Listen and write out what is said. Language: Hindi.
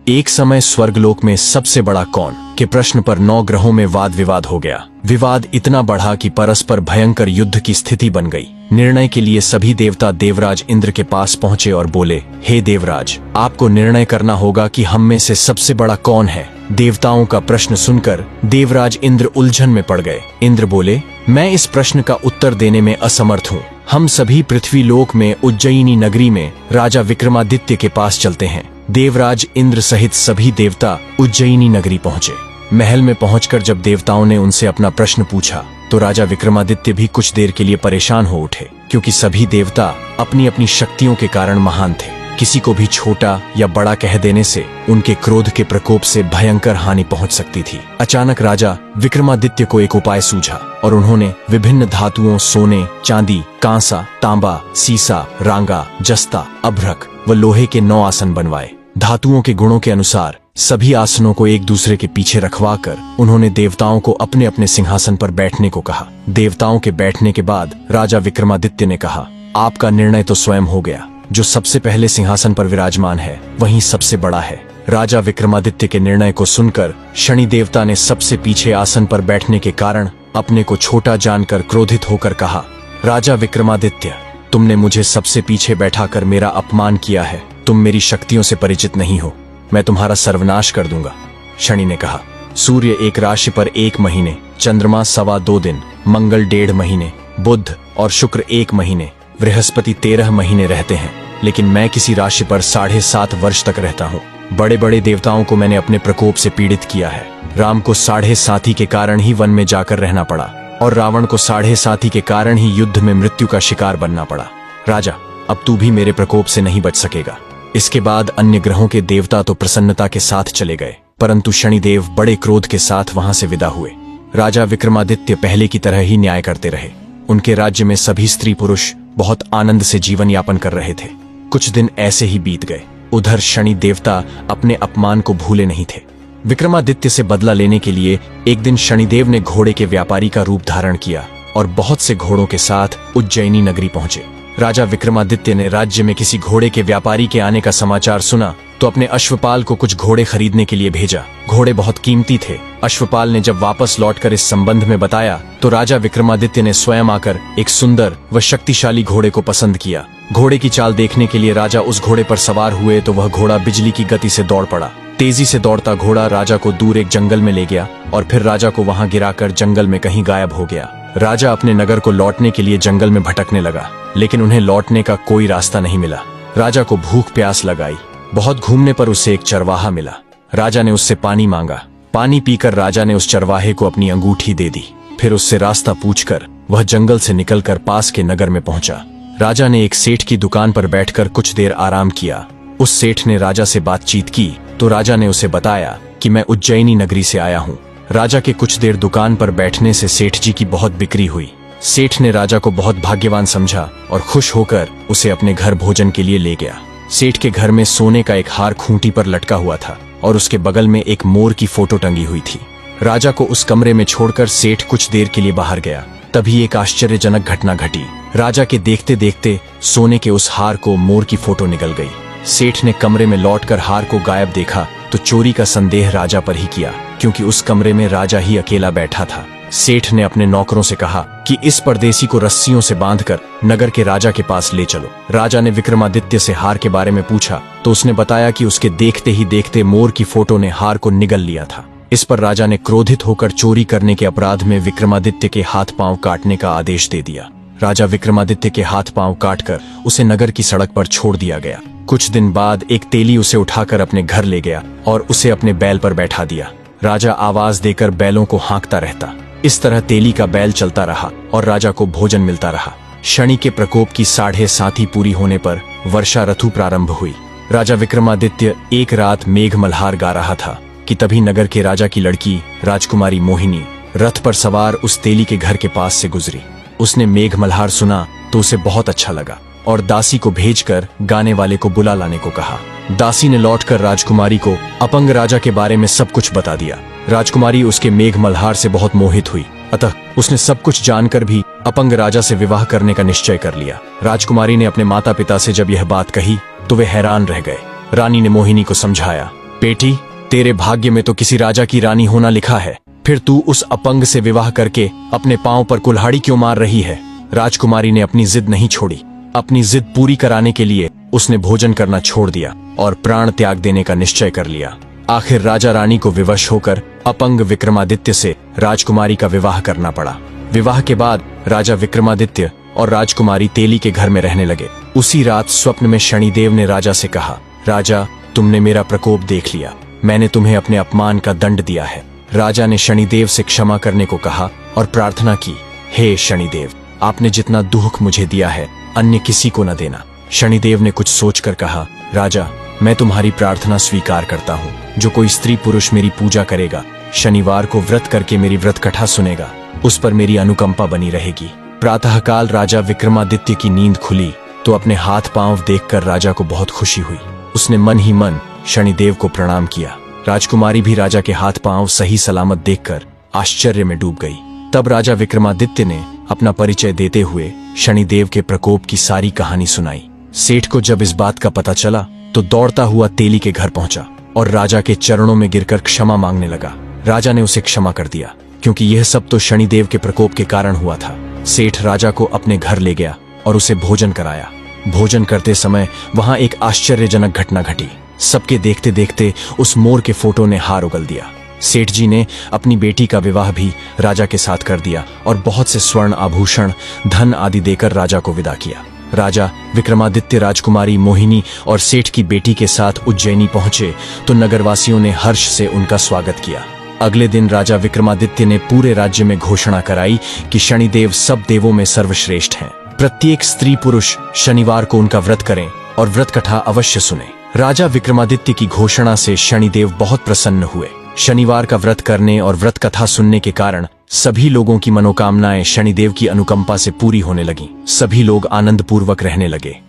एक समय स्वर्गलोक में सबसे बड़ा कौन के प्रश्न पर 9 ग्रहों में वाद विवाद हो गया। विवाद इतना बढ़ा कि परस्पर भयंकर युद्ध की स्थिति बन गई। निर्णय के लिए सभी देवता देवराज इंद्र के पास पहुंचे और बोले, हे देवराज, आपको निर्णय करना होगा कि हम में से सबसे बड़ा कौन है। देवताओं का प्रश्न सुनकर देवराज इंद्र उलझन में पड़ गए। इंद्र बोले, मैं इस प्रश्न का उत्तर देने में असमर्थ हूँ। हम सभी पृथ्वी लोक में उज्जयिनी नगरी में राजा विक्रमादित्य के पास चलते हैं। देवराज इंद्र सहित सभी देवता उज्जयिनी नगरी पहुंचे। महल में पहुंचकर जब देवताओं ने उनसे अपना प्रश्न पूछा तो राजा विक्रमादित्य भी कुछ देर के लिए परेशान हो उठे, क्योंकि सभी देवता अपनी अपनी शक्तियों के कारण महान थे। किसी को भी छोटा या बड़ा कह देने से उनके क्रोध के प्रकोप से भयंकर हानि पहुंच सकती थी। अचानक राजा विक्रमादित्य को एक उपाय सूझा और उन्होंने विभिन्न धातुओं सोने, चांदी, कांसा, तांबा, सीसा, रांगा, जस्ता, अभ्रक व लोहे के 9 आसन बनवाए। धातुओं के गुणों के अनुसार सभी आसनों को एक दूसरे के पीछे रखवाकर उन्होंने देवताओं को अपने अपने सिंहासन पर बैठने को कहा। देवताओं के बैठने के बाद राजा विक्रमादित्य ने कहा, आपका निर्णय तो स्वयं हो गया। जो सबसे पहले सिंहासन पर विराजमान है वही सबसे बड़ा है। राजा विक्रमादित्य के निर्णय को सुनकर शनि देवता ने सबसे पीछे आसन पर बैठने के कारण अपने को छोटा जानकर क्रोधित होकर कहा, राजा विक्रमादित्य, तुमने मुझे सबसे पीछे बैठाकर मेरा अपमान किया है। तुम मेरी शक्तियों से परिचित नहीं हो, मैं तुम्हारा सर्वनाश कर दूंगा। शनि ने कहा, सूर्य एक राशि पर 1 महीने, चंद्रमा 2.25 दिन, मंगल 1.5 महीने, बुध और शुक्र 1 महीने, बृहस्पति 13 महीने रहते हैं, लेकिन मैं किसी राशि पर 7.5 वर्ष तक रहता हूँ। बड़े बड़े देवताओं को मैंने अपने प्रकोप से पीड़ित किया है। राम को 7.5 के कारण ही वन में जाकर रहना पड़ा और रावण को 7.5 के कारण ही युद्ध में मृत्यु का शिकार बनना पड़ा। राजा, अब तू भी मेरे प्रकोप से नहीं बच सकेगा। इसके बाद अन्य ग्रहों के देवता तो प्रसन्नता के साथ चले गए, परंतु शनिदेव बड़े क्रोध के साथ वहां से विदा हुए। राजा विक्रमादित्य पहले की तरह ही न्याय करते रहे। उनके राज्य में सभी स्त्री पुरुष बहुत आनंद से जीवन यापन कर रहे थे। कुछ दिन ऐसे ही बीत गए। उधर शनि देवता अपने अपमान को भूले नहीं थे। विक्रमादित्य से बदला लेने के लिए एक दिन शनिदेव ने घोड़े के व्यापारी का रूप धारण किया और बहुत से घोड़ों के साथ उज्जयिनी नगरी पहुंचे। राजा विक्रमादित्य ने राज्य में किसी घोड़े के व्यापारी के आने का समाचार सुना तो अपने अश्वपाल को कुछ घोड़े खरीदने के लिए भेजा। घोड़े बहुत कीमती थे। अश्वपाल ने जब वापस लौटकर इस संबंध में बताया तो राजा विक्रमादित्य ने स्वयं आकर एक सुंदर व शक्तिशाली घोड़े को पसंद किया। घोड़े की चाल देखने के लिए राजा उस घोड़े पर सवार हुए तो वह घोड़ा बिजली की गति से दौड़ पड़ा। तेजी से दौड़ता घोड़ा राजा को दूर एक जंगल में ले गया और फिर राजा को वहां गिराकर जंगल में कहीं गायब हो गया। राजा अपने नगर को लौटने के लिए जंगल में भटकने लगा, लेकिन उन्हें लौटने का कोई रास्ता नहीं मिला। राजा को भूख प्यास लगाई। बहुत घूमने पर उसे एक चरवाहा मिला। राजा ने उससे पानी मांगा। पानी पीकर राजा ने उस चरवाहे को अपनी अंगूठी दे दी। फिर उससे रास्ता पूछकर वह जंगल से निकलकर पास के नगर में पहुंचा। राजा ने एक सेठ की दुकान पर बैठकर कुछ देर आराम किया। उस सेठ ने राजा से बातचीत की तो राजा ने उसे बताया कि मैं उज्जयिनी नगरी से आया हूँ। राजा के कुछ देर दुकान पर बैठने से सेठ जी की बहुत बिक्री हुई। सेठ ने राजा को बहुत भाग्यवान समझा और खुश होकर उसे अपने घर भोजन के लिए ले गया। सेठ के घर में सोने का एक हार खूंटी पर लटका हुआ था और उसके बगल में एक मोर की फोटो टंगी हुई थी। राजा को उस कमरे में छोड़कर सेठ कुछ देर के लिए बाहर गया। तभी एक आश्चर्यजनक घटना घटी। राजा के देखते देखते सोने के उस हार को मोर की फोटो निकल गई। सेठ ने कमरे में लौटकर हार को गायब देखा तो चोरी का संदेह राजा पर ही किया, क्योंकि उस कमरे में राजा ही अकेला बैठा था। सेठ ने अपने नौकरों से कहा कि इस परदेसी को रस्सियों से बांधकर नगर के राजा के पास ले चलो। राजा ने विक्रमादित्य से हार के बारे में पूछा तो उसने बताया कि उसके देखते ही देखते मोर की फोटो ने हार को निगल लिया था। इस पर राजा ने क्रोधित होकर चोरी करने के अपराध में विक्रमादित्य के हाथ पांव काटने का आदेश दे दिया। राजा विक्रमादित्य के हाथ पांव काटकर उसे नगर की सड़क पर छोड़ दिया गया। कुछ दिन बाद एक तेली उसे उठाकर अपने घर ले गया और उसे अपने बैल पर बैठा दिया। राजा आवाज देकर बैलों को हाँकता रहता। इस तरह तेली का बैल चलता रहा और राजा को भोजन मिलता रहा। शनि के प्रकोप की 7.5 पूरी होने पर वर्षा ऋतु प्रारंभ हुई। राजा विक्रमादित्य एक रात मेघ मल्हार गा रहा था कि तभी नगर के राजा की लड़की राजकुमारी मोहिनी रथ पर सवार उस तेली के घर के पास से गुजरी। उसने मेघ मल्हार सुना तो उसे बहुत अच्छा लगा और दासी को भेजकर गाने वाले को बुला लाने को कहा। दासी ने लौटकर राजकुमारी को अपंग राजा के बारे में सब कुछ बता दिया। राजकुमारी उसके मेघ मल्हार से बहुत मोहित हुई, अतः उसने सब कुछ जानकर भी अपंग राजा से विवाह करने का निश्चय कर लिया। राजकुमारी ने अपने माता पिता से जब यह बात कही तो वे हैरान रह गए। रानी ने मोहिनी को समझाया बेटी, तेरे भाग्य में तो किसी राजा की रानी होना लिखा है, फिर तू उस अपंग से विवाह करके अपने पांव पर कुल्हाड़ी क्यों मार रही है? राजकुमारी ने अपनी जिद नहीं छोड़ी। अपनी जिद पूरी कराने के लिए उसने भोजन करना छोड़ दिया और प्राण त्याग देने का निश्चय कर लिया। आखिर राजा रानी को विवश होकर अपंग विक्रमादित्य से राजकुमारी का विवाह करना पड़ा। विवाह के बाद राजा विक्रमादित्य और राजकुमारी तेली के घर में रहने लगे। उसी रात स्वप्न में शनिदेव ने राजा से कहा, राजा, तुमने मेरा प्रकोप देख लिया, मैंने तुम्हें अपने अपमान का दंड दिया है। राजा ने शनिदेव से क्षमा करने को कहा और प्रार्थना की, हे शनिदेव, आपने जितना दुख मुझे दिया है अन्य किसी को न देना। शनिदेव ने कुछ सोचकर कहा, राजा, मैं तुम्हारी प्रार्थना स्वीकार करता हूँ। जो कोई स्त्री पुरुष मेरी पूजा करेगा, शनिवार को व्रत करके मेरी व्रत कथा सुनेगा, उस पर मेरी अनुकंपा बनी रहेगी। प्रातःकाल राजा विक्रमादित्य की नींद खुली तो अपने हाथ पांव देखकर राजा को बहुत खुशी हुई। उसने मन ही मन शनिदेव को प्रणाम किया। राजकुमारी भी राजा के हाथ पांव सही सलामत देखकर आश्चर्य में डूब गई। तब राजा विक्रमादित्य ने अपना परिचय देते हुए शनिदेव के प्रकोप की सारी कहानी सुनाई। सेठ को जब इस बात का पता चला तो दौड़ता हुआ तेली के घर पहुंचा और राजा के चरणों में गिरकर क्षमा मांगने लगा। राजा ने उसे क्षमा कर दिया, क्योंकि यह सब तो शनिदेव के प्रकोप के कारण हुआ था। सेठ राजा को अपने घर ले गया और उसे भोजन कराया। भोजन करते समय वहां एक आश्चर्यजनक घटना घटी। सबके देखते देखते उस मोर के फोटो ने हार उगल दिया। सेठ जी ने अपनी बेटी का विवाह भी राजा के साथ कर दिया और बहुत से स्वर्ण आभूषण, धन आदि देकर राजा को विदा किया। राजा विक्रमादित्य राजकुमारी मोहिनी और सेठ की बेटी के साथ उज्जैनी पहुंचे तो नगरवासियों ने हर्ष से उनका स्वागत किया। अगले दिन राजा विक्रमादित्य ने पूरे राज्य में घोषणा कराई कि शनिदेव सब देवों में सर्वश्रेष्ठ हैं। प्रत्येक स्त्री पुरुष शनिवार को उनका व्रत करें और व्रत कथा अवश्य सुने। राजा विक्रमादित्य की घोषणा से शनिदेव बहुत प्रसन्न हुए। शनिवार का व्रत करने और व्रत कथा सुनने के कारण सभी लोगों की मनोकामनाएं शनिदेव की अनुकंपा से पूरी होने लगीं। सभी लोग आनंद पूर्वक रहने लगे।